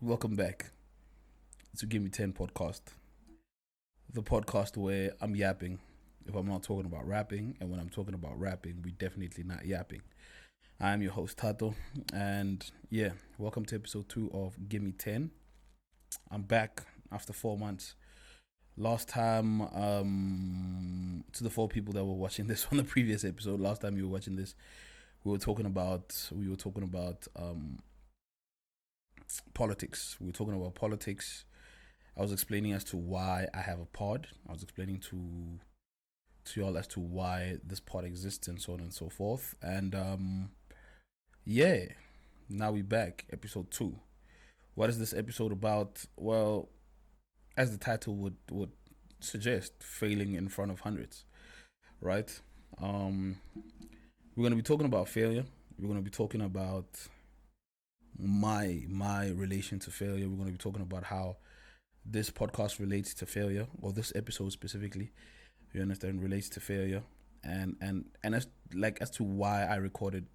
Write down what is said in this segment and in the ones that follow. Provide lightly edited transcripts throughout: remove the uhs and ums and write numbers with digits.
Welcome back to Give Me 10 podcast, the podcast where I'm yapping if I'm not talking about rapping, and when I'm talking about rapping, we definitely not yapping. I'm your host, Tato, and yeah, welcome to episode 2 of Give Me 10. I'm back after 4 months. Last time, to the 4 people that were watching this on the previous episode, last time you were watching this, we were talking about politics. We were talking about politics. I was explaining as to why I have a pod. I was explaining to y'all as to why this pod exists and so on and so forth. And yeah, now we back, episode 2. What is this episode about? Well, as the title would suggest, failing in front of hundreds, right? We're gonna be talking about failure. We're gonna be talking about my relation to failure. We're gonna be talking about how this podcast relates to failure, or this episode specifically, you understand, relates to failure, and as to why I recorded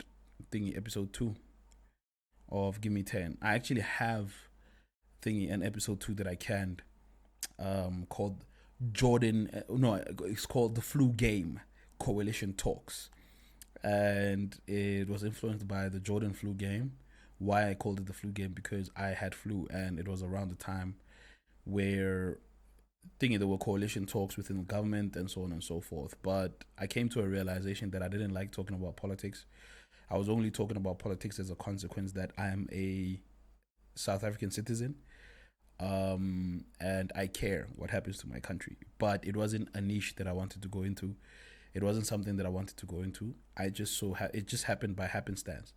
episode 2 of Give Me 10. I actually have an episode 2 that I canned, called it's called The Flu Game Coalition Talks, and it was influenced by the Jordan flu game. Why I called it the flu game? Because I had flu, and it was around the time where there were coalition talks within the government and so on and so forth. But I came to a realization that I didn't like talking about politics. I was only talking about politics as a consequence that I am a South African citizen, and I care what happens to my country. But it wasn't a niche that I wanted to go into. It wasn't something that I wanted to go into. It just happened by happenstance.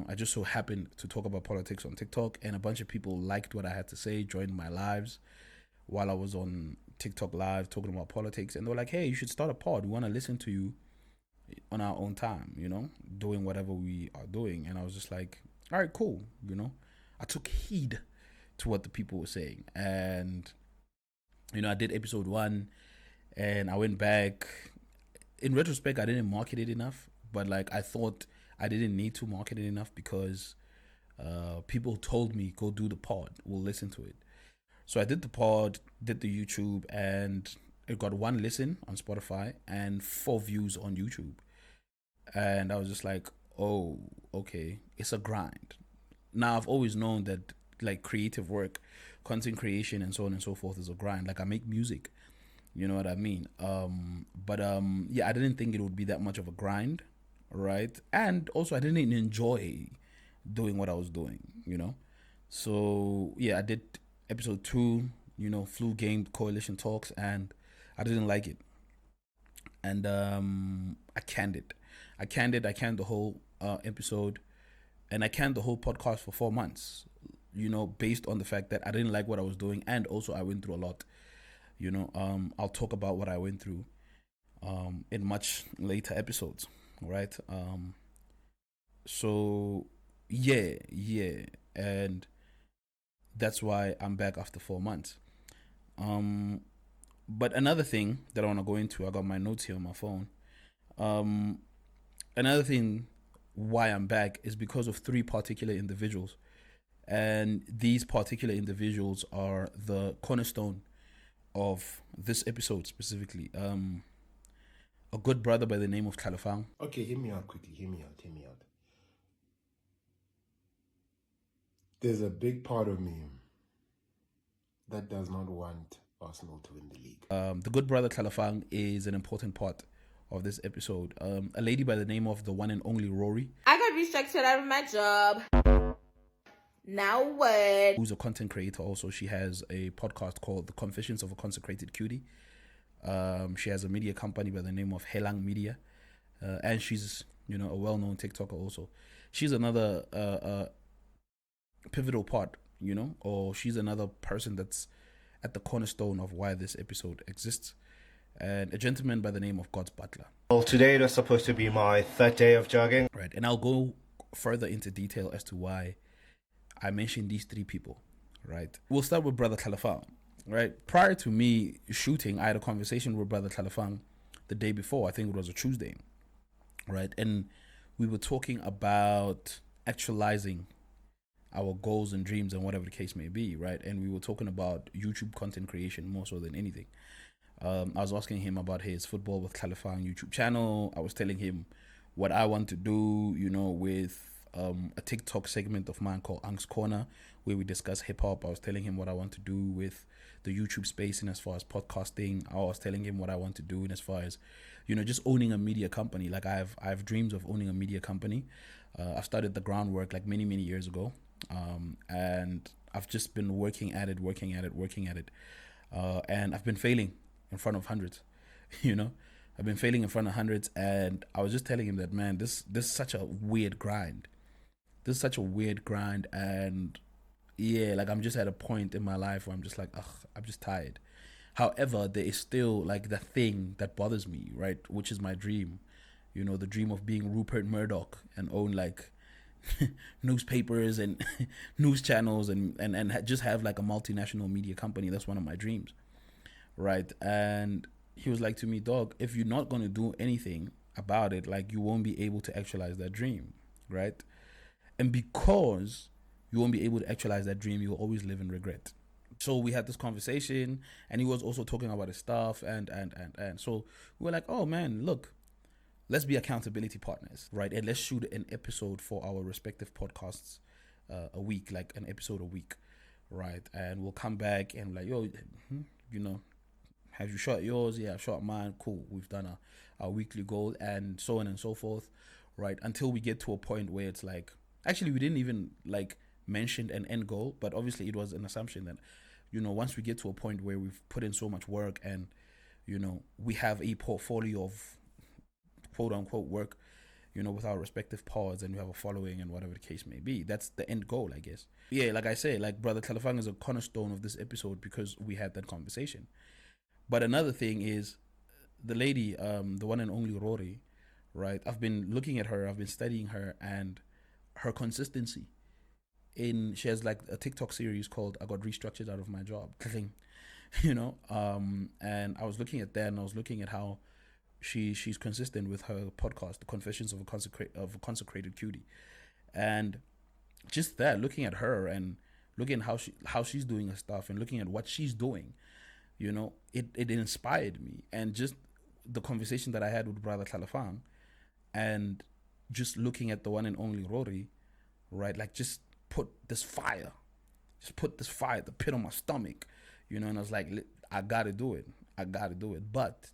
I just so happened to talk about politics on TikTok, and a bunch of people liked what I had to say, joined my lives while I was on TikTok live talking about politics, and they were like, hey, you should start a pod. We want to listen to you on our own time, doing whatever we are doing. And I was just like, all right, cool. I took heed to what the people were saying, and I did episode 1, and I went back. In retrospect, I didn't market it enough, but I thought I didn't need to market it enough because people told me, go do the pod, we'll listen to it. So I did the pod, did the YouTube, and it got 1 listen on Spotify and 4 views on YouTube. And I was just like, oh, okay, it's a grind. Now, I've always known that creative work, content creation, and so on and so forth is a grind. I make music, you know what I mean? But I didn't think it would be that much of a grind, right? And also, I didn't enjoy doing what I was doing, So yeah, I did episode 2, flu game coalition talks, and I didn't like it, and I canned it. I canned the whole episode, and I canned the whole podcast for 4 months. Based on the fact that I didn't like what I was doing, and also I went through a lot. I'll talk about what I went through in much later episodes, right? So yeah, and that's why I'm back after 4 months. But another thing that I want to go into, I got my notes here on my phone. Another thing why I'm back is because of 3 particular individuals, and these particular individuals are the cornerstone of this episode specifically. A good brother by the name of Kalafang. Okay, hear me out quickly. Hear me out. There's a big part of me that does not want Arsenal to win the league. The good brother Kalafang is an important part of this episode. A lady by the name of the one and only Rory. I got restricted out of my job. Now what? Who's a content creator also. She has a podcast called The Confessions of a Consecrated Cutie. She has a media company by the name of Helang Media. And she's, a well-known TikToker also. She's another pivotal part, or she's another person that's at the cornerstone of why this episode exists. And a gentleman by the name of God's Butler. Well, today was supposed to be my 3rd day of jogging. Right, and I'll go further into detail as to why I mentioned these 3 people, right? We'll start with Brother Kalafang, right? Prior to me shooting, I had a conversation with Brother Kalafang the day before. I think it was a Tuesday, right? And we were talking about actualizing our goals and dreams and whatever the case may be, right? And we were talking about YouTube content creation more so than anything. I was asking him about his Football with Khalifang YouTube channel. I was telling him what I want to do, with a TikTok segment of mine called Ang's Corner, where we discuss hip hop. I was telling him what I want to do with the YouTube space and as far as podcasting. I was telling him what I want to do in as far as, just owning a media company. Like I have dreams of owning a media company. I started the groundwork like many years ago, and I've just been working at it, and I've been failing in front of hundreds. I've been failing in front of hundreds, and I was just telling him that, man, this is such a weird grind. And yeah, like I'm just at a point in my life where I'm just like, I'm just tired. However, there is still like the thing that bothers me, right? Which is my dream, the dream of being Rupert Murdoch and own like newspapers and news channels and just have like a multinational media company. That's one of my dreams, right? And he was like to me, dog, if you're not going to do anything about it, like you won't be able to actualize that dream, right? And because you won't be able to actualize that dream, you will always live in regret. So we had this conversation, and he was also talking about his stuff, and so we were like, oh man, look, let's be accountability partners, right? And let's shoot an episode for our respective podcasts a week, like an episode a week, right? And we'll come back and like, yo, have you shot yours? Yeah, I've shot mine. Cool. We've done our weekly goal and so on and so forth, right? Until we get to a point where it's like, actually, we didn't even like mention an end goal, but obviously it was an assumption that, once we get to a point where we've put in so much work and, we have a portfolio of quote unquote work, with our respective pods, and we have a following and whatever the case may be. That's the end goal, I guess. Yeah, like I say, like Brother Khalifang is a cornerstone of this episode because we had that conversation. But another thing is the lady, the one and only Rory, right? I've been looking at her, I've been studying her and her consistency. She has like a TikTok series called I Got Restructured Out of My Job, and I was looking at that and I was looking at how she's consistent with her podcast, The Confessions of a Consecrated Cutie. And just that, looking at her and looking at how she's doing her stuff and looking at what she's doing, it inspired me. And just the conversation that I had with Brother Khalifang and just looking at the one and only Rory, right? Like just put this fire, the pit on my stomach, and I was like, I gotta do it. But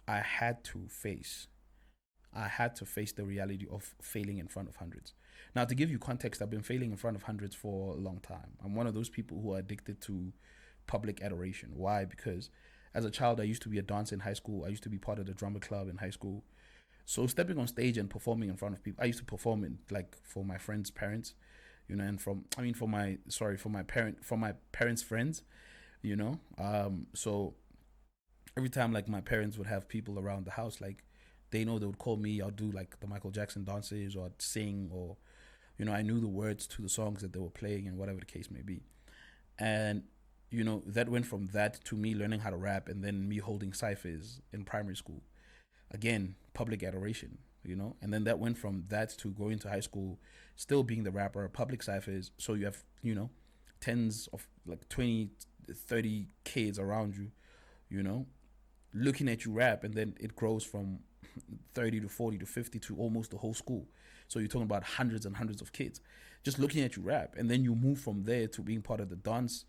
I had to face the reality of failing in front of hundreds. Now, to give you context, I've been failing in front of hundreds for a long time. I'm one of those people who are addicted to public adoration. Why? Because as a child, I used to be a dancer in high school. I used to be part of the drummer club in high school. So stepping on stage and performing in front of people, I used to perform in like for my friends' parents, and for my parents' friends, so every time like my parents would have people around the house, like they know they would call me, I'll do like the Michael Jackson dances or I'd sing or, I knew the words to the songs that they were playing and whatever the case may be. And, that went from that to me learning how to rap and then me holding ciphers in primary school. Again, public adoration, and then that went from that to going to high school, still being the rapper, public ciphers. So you have, tens of like 20, 30 kids around you, looking at you rap, and then it grows from 30 to 40 to 50 to almost the whole school. So you're talking about hundreds and hundreds of kids just looking at you rap. And then you move from there to being part of the dance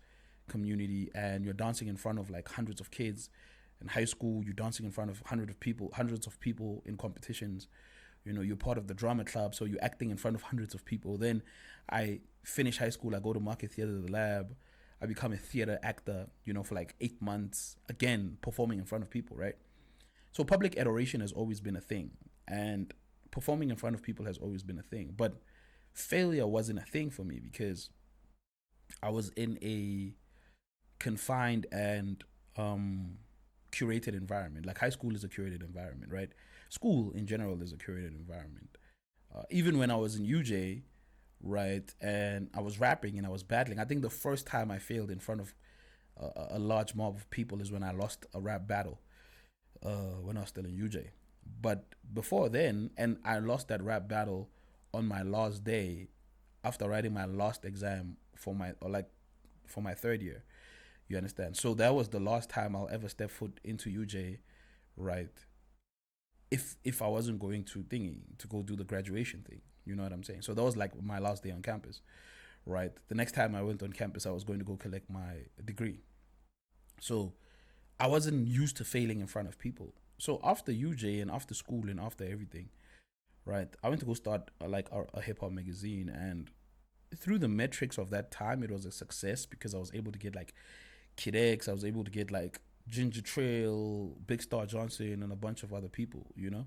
community, and you're dancing in front of like hundreds of kids. In high school, you're dancing in front of hundreds of people in competitions. You're part of the drama club, so you're acting in front of hundreds of people. Then I finish high school, I go to Market Theatre, the lab. I become a theater actor, for like 8 months, again, performing in front of people, right? So public adoration has always been a thing, and performing in front of people has always been a thing. But failure wasn't a thing for me because I was in a confined and curated environment. Like high school is a curated environment, right? School in general is a curated environment. Even when I was in UJ, right, and I was rapping and I was battling, I think the first time I failed in front of a large mob of people is when I lost a rap battle when I was still in UJ. But before then, and I lost that rap battle on my last day after writing my last exam for my third year. You understand? So that was the last time I'll ever step foot into UJ, right? If I wasn't going to go do the graduation thing, you know what I'm saying? So that was like my last day on campus, right? The next time I went on campus, I was going to go collect my degree. So I wasn't used to failing in front of people. So after UJ and after school and after everything, right, I went to go start a hip hop magazine, and through the metrics of that time, it was a success because I was able to get like Kid X, I was able to get like Ginger Trail, Big Star Johnson, and a bunch of other people, you know.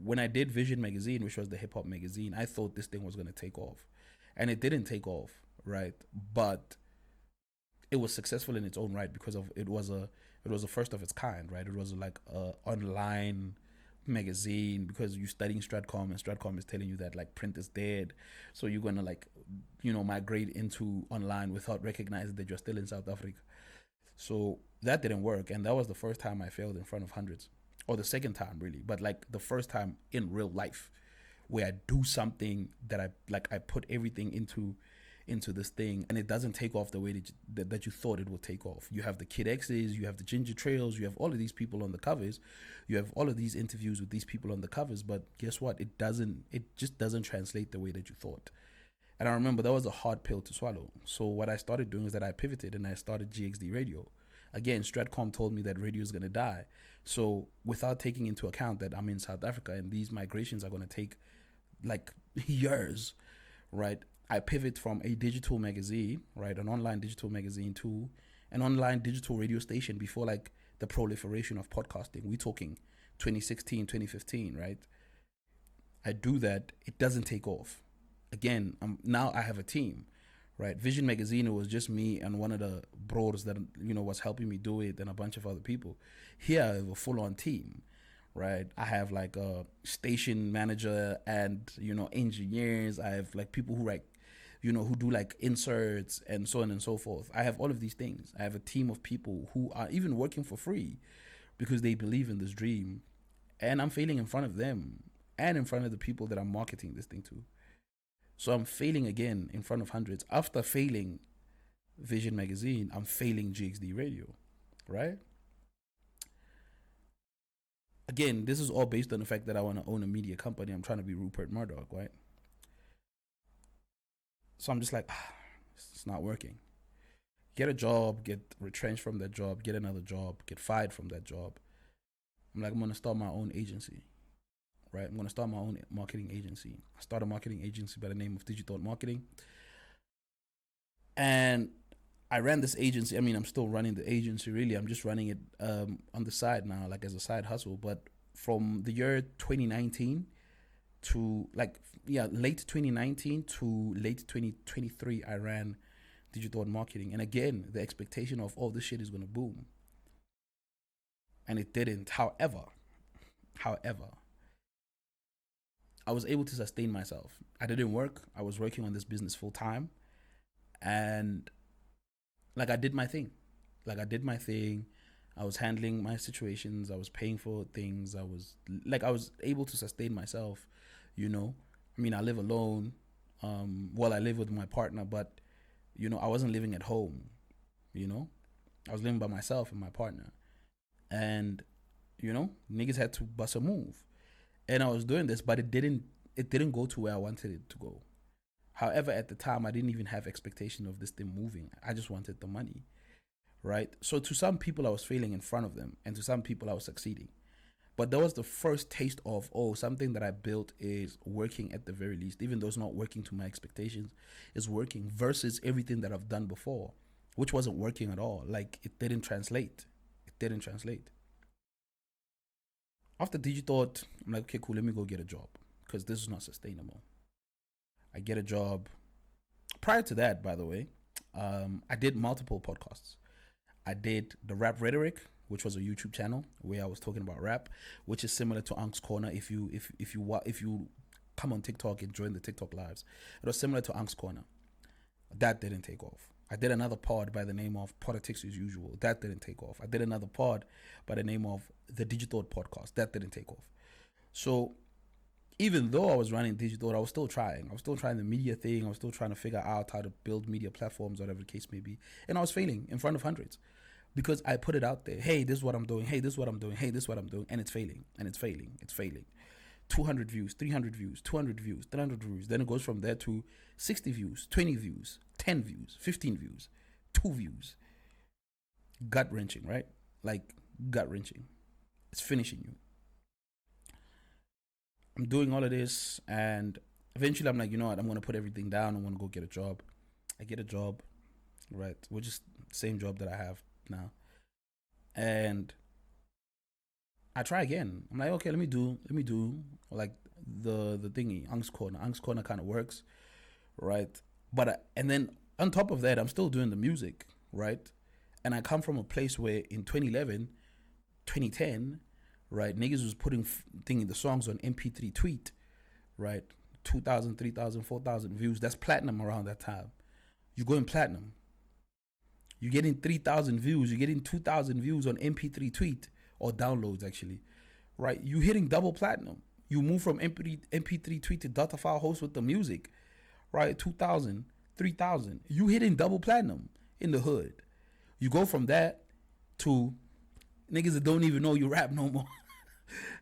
When I did Vision magazine, which was the hip hop magazine, I thought this thing was gonna take off, and it didn't take off, right? But it was successful in its own right because of it was a first of its kind, right? It was like a online magazine because you're studying Stratcom, and Stratcom is telling you that like print is dead, so you're gonna like, you know, migrate into online without recognizing that you're still in South Africa. So that didn't work, and that was the first time I failed in front of hundreds, or the second time really, but like the first time in real life where I do something that I put everything into this thing, and it doesn't take off the way that you thought it would take off. You have the Kid X's, you have the Ginger Trails, you have all of these people on the covers, you have all of these interviews with these people on the covers, but guess what? It just doesn't translate the way that you thought. And I remember that was a hard pill to swallow. So what I started doing is that I pivoted and I started GXD Radio. Again, Stratcom told me that radio is going to die. So without taking into account that I'm in South Africa and these migrations are going to take like years, right? I pivot from a digital magazine, right, an online digital magazine, to an online digital radio station before like the proliferation of podcasting. We're talking 2016, 2015, right? I do that. It doesn't take off. Again, now I have a team, right? Vision magazine, it was just me and one of the bros that, you know, was helping me do it, and a bunch of other people. Here I have a full-on team, right? I have like a station manager and, you know, engineers. I have like people who write, you know, who do like inserts and so on and so forth. I have all of these things. I have a team of people who are even working for free because they believe in this dream, and I'm failing in front of them and in front of the people that I'm marketing this thing to. So I'm failing again in front of hundreds. After failing Vision magazine, I'm failing GXD Radio, right? Again, this is all based on the fact that I want to own a media company. I'm trying to be Rupert Murdoch, right? So I'm just like, it's not working. Get a job, get retrenched from that job, get another job, get fired from that job. I'm like, I'm going to start my own agency, right? I'm going to start my own marketing agency. I started a marketing agency by the name of Digital Marketing. And I ran this agency. I mean, I'm still running the agency, really. I'm just running it on the side now, like as a side hustle. But from the year 2019 to late 2019 to late 2023, I ran Digital Marketing. And again, the expectation of, oh, this shit is going to boom. And it didn't. However, I was able to sustain myself. I didn't work. I was working on this business full time. And I did my thing. I was handling my situations. I was paying for things. I was able to sustain myself, you know. I mean, I live alone. I live with my partner, but, you know, I wasn't living at home, you know. I was living by myself and my partner. And, you know, niggas had to bust a move. And I was doing this, but it didn't go to where I wanted it to go. However, at the time, I didn't even have expectation of this thing moving. I just wanted the money, right? So to some people, I was failing in front of them, and to some people, I was succeeding. But that was the first taste of, oh, something that I built is working at the very least, even though it's not working to my expectations, is working versus everything that I've done before, which wasn't working at all. Like, it didn't translate. After Digital, I'm like, okay, cool, let me go get a job because this is not sustainable. I get a job. Prior to that, by the way, I did multiple podcasts. I did the Rap Rhetoric, which was a YouTube channel where I was talking about rap, which is similar to Unc's Corner. If you come on TikTok and join the TikTok lives, it was similar to Unc's Corner. That didn't take off. I did another pod by the name of Politics as Usual. That didn't take off. I did another pod by the name of The Digital Podcast. That didn't take off. So even though I was running digital, I was still trying. I was still trying the media thing. I was still trying to figure out how to build media platforms, whatever the case may be. And I was failing in front of hundreds because I put it out there. Hey, this is what I'm doing. Hey, this is what I'm doing. Hey, this is what I'm doing. And it's failing. And it's failing. It's failing. 200 views, 300 views, 200 views, 300 views. Then it goes from there to 60 views, 20 views, 10 views, 15 views, 2 views. Gut wrenching, right? Like gut wrenching. It's finishing you. I'm doing all of this, and eventually I'm like, you know what? I'm going to put everything down. I'm going to go get a job. I get a job, right? Which is the same job that I have now. And I try again. I'm like, okay, let me do like the thingy, Angst Corner. Angst Corner kind of works, right? But and then on top of that, I'm still doing the music, right? And I come from a place where in 2011, 2010, right, niggas was putting the songs on MP3 tweet, right? 2,000, 3,000, 4,000 views. That's platinum around that time. You go in platinum. You're getting 3,000 views. You're getting 2,000 views on MP3 tweet, or downloads actually, right? You hitting double platinum. You move from MP3 tweet to data file host with the music, right? 2,000, 3,000. You hitting double platinum in the hood. You go from that to niggas that don't even know you rap no more.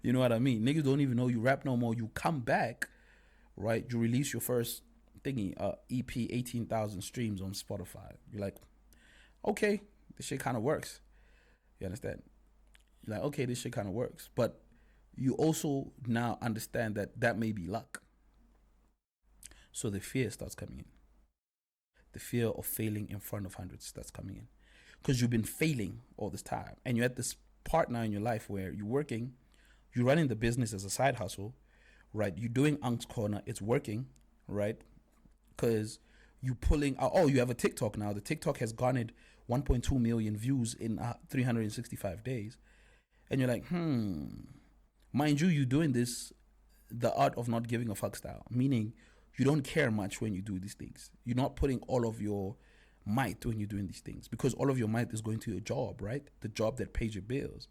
You know what I mean? Niggas don't even know you rap no more. You come back, right? You release your first thingy, EP, 18,000 streams on Spotify. You're like, okay, this shit kind of works. You understand? You're like, okay, this shit kind of works. But you also now understand that that may be luck. So the fear starts coming in. The fear of failing in front of hundreds starts coming in. Because you've been failing all this time. And you're at this part now in your life where you're working, you're running the business as a side hustle, right? You're doing Angst Corner, it's working, right? Because you pulling out, you have a TikTok now. The TikTok has garnered 1.2 million views in 365 days. And you're like, mind you, you're doing this, the art of not giving a fuck style, meaning you don't care much when you do these things. You're not putting all of your might when you're doing these things, because all of your might is going to your job, right? The job that pays your bills.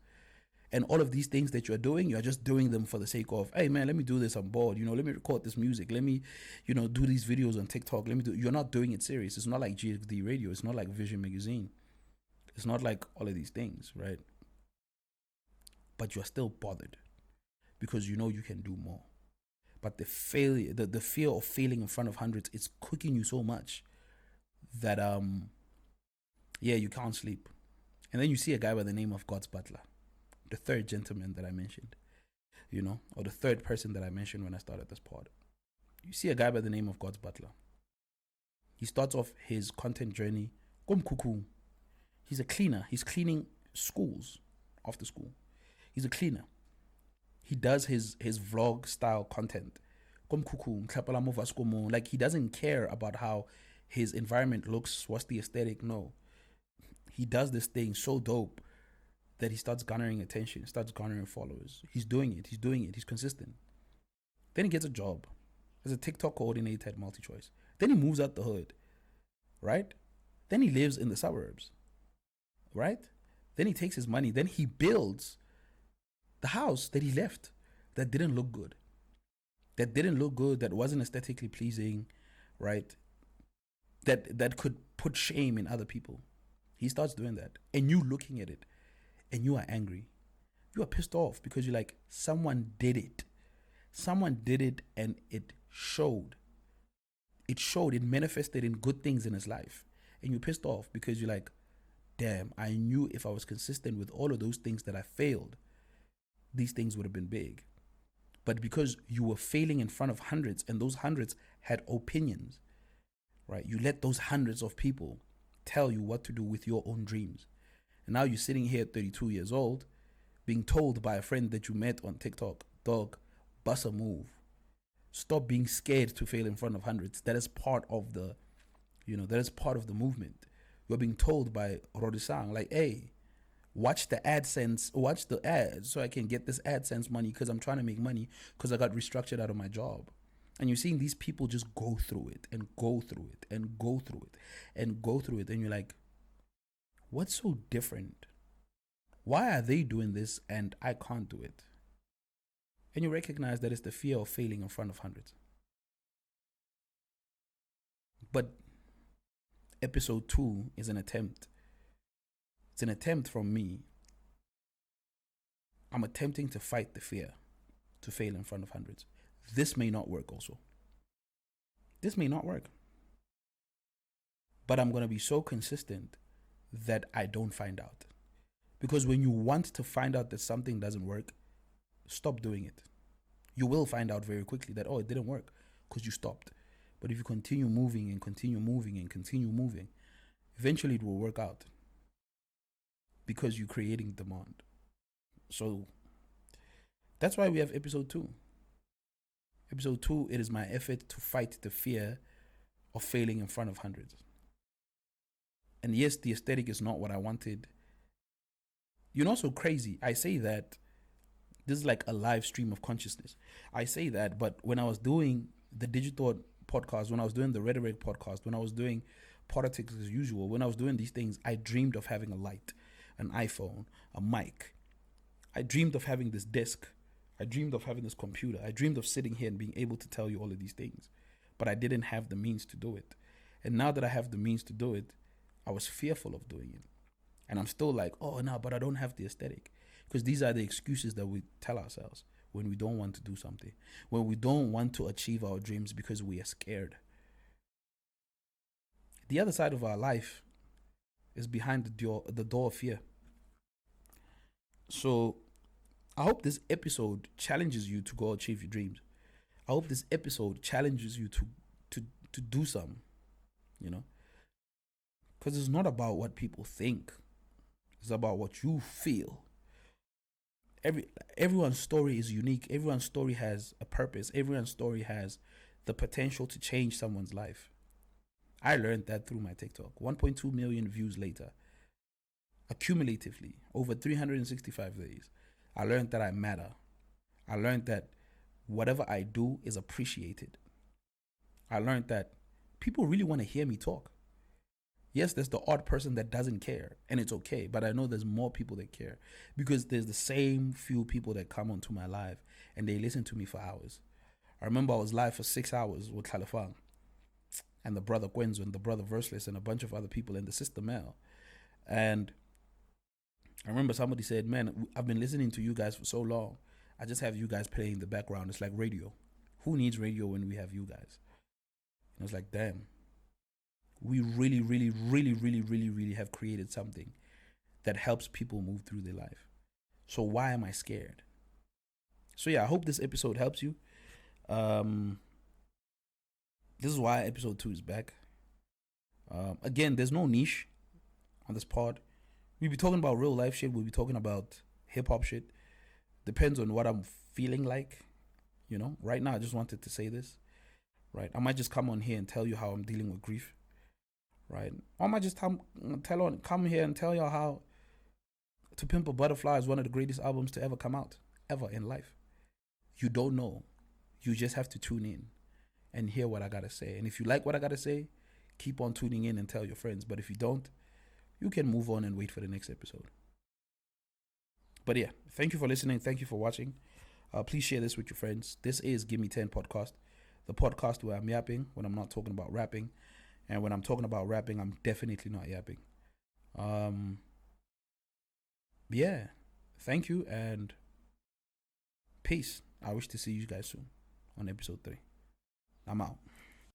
And all of these things that you're doing, you're just doing them for the sake of, hey man, let me do this, I'm bored, let me record this music, let me, do these videos on TikTok, you're not doing it serious. It's not like GXD Radio, it's not like Vision Magazine, it's not like all of these things, right? But you're still bothered because you know you can do more. But the failure, the fear of failing in front of hundreds, it's cooking you so much that you can't sleep. And then you see a guy by the name of God's Butler, the third gentleman that I mentioned, or the third person that I mentioned when I started this pod. You see a guy by the name of God's Butler. He starts off his content journey. He's a cleaner. He's cleaning schools after school. He's a cleaner. He does his vlog style content. Like, he doesn't care about how his environment looks, what's the aesthetic. No. He does this thing so dope that he starts garnering attention, starts garnering followers. He's doing it. He's consistent. Then he gets a job as a TikTok coordinator at MultiChoice. Then he moves out the hood, right? Then he lives in the suburbs, right? Then he takes his money. Then he builds the house that he left that didn't look good. That wasn't aesthetically pleasing, right? That could put shame in other people. He starts doing that. And you looking at it and you are angry. You are pissed off because you're like, someone did it. Someone did it and it showed. It manifested in good things in his life. And you're pissed off because you're like, damn, I knew if I was consistent with all of those things that I failed, these things would have been big. But because you were failing in front of hundreds and those hundreds had opinions, right? You let those hundreds of people tell you what to do with your own dreams. And now you're sitting here at 32 years old, being told by a friend that you met on TikTok, dog, bust a move. Stop being scared to fail in front of hundreds. That is part of the, movement. You're being told by Rodisang, like, hey, watch the ads so I can get this AdSense money because I'm trying to make money because I got restructured out of my job. And you're seeing these people just go through it and go through it and go through it and go through it. And you're like, what's so different? Why are they doing this and I can't do it? and you recognize that it's the fear of failing in front of hundreds. But episode 2 is an attempt. It's an attempt from me. I'm attempting to fight the fear to fail in front of hundreds. This may not work also. This may not work. But I'm going to be so consistent that I don't find out. Because when you want to find out that something doesn't work, stop doing it. You will find out very quickly that, it didn't work because you stopped. But if you continue moving and continue moving and continue moving, eventually it will work out because you're creating demand. So that's why we have episode 2. Episode 2, it is my effort to fight the fear of failing in front of hundreds. And yes, the aesthetic is not what I wanted. You're not so crazy. I say that this is like a live stream of consciousness. I say that, but when I was doing the digital podcast, when I was doing the rhetoric podcast, when I was doing politics as usual, when I was doing these things, I dreamed of having a light, an iPhone, a mic. I dreamed of having this desk. I dreamed of having this computer. I dreamed of sitting here and being able to tell you all of these things, but I didn't have the means to do it. And now that I have the means to do it, I was fearful of doing it. And I'm still like, no, but I don't have the aesthetic. Because these are the excuses that we tell ourselves when we don't want to do something, when we don't want to achieve our dreams because we are scared. The other side of our life is behind the door of fear. So I hope this episode challenges you to go achieve your dreams. I hope this episode challenges you to do something, because it's not about what people think. It's about what you feel. Everyone's story is unique. Everyone's story has a purpose. Everyone's story has the potential to change someone's life. I learned that through my TikTok. 1.2 million views later, accumulatively, over 365 days, I learned that I matter. I learned that whatever I do is appreciated. I learned that people really want to hear me talk. Yes, there's the odd person that doesn't care, and it's okay, but I know there's more people that care because there's the same few people that come onto my live and they listen to me for hours. I remember I was live for 6 hours with Khalifang and the brother Gwenzo and the brother Verseless and a bunch of other people and the sister Mel. And I remember somebody said, man, I've been listening to you guys for so long. I just have you guys playing in the background. It's like radio. Who needs radio when we have you guys? And I was like, damn. We really, really, really, really, really, really have created something that helps people move through their life. So why am I scared? So yeah, I hope this episode helps you. This is why episode 2 is back. Again, there's no niche on this pod. We'll be talking about real life shit. We'll be talking about hip hop shit. Depends on what I'm feeling like. Right now I just wanted to say this. Right, I might just come on here and tell you how I'm dealing with grief. Right, or I might just come here and tell y'all how To Pimp a Butterfly is one of the greatest albums to ever come out, ever in life. You don't know. You just have to tune in and hear what I gotta say. And if you like what I gotta say, keep on tuning in and tell your friends. But if you don't, you can move on and wait for the next episode. But yeah, thank you for listening. Thank you for watching. Please share this with your friends. This is Gimme 10 Podcast, the podcast where I'm yapping when I'm not talking about rapping. And when I'm talking about rapping, I'm definitely not yapping. Yeah, thank you and peace. I wish to see you guys soon on episode 3. I'm out.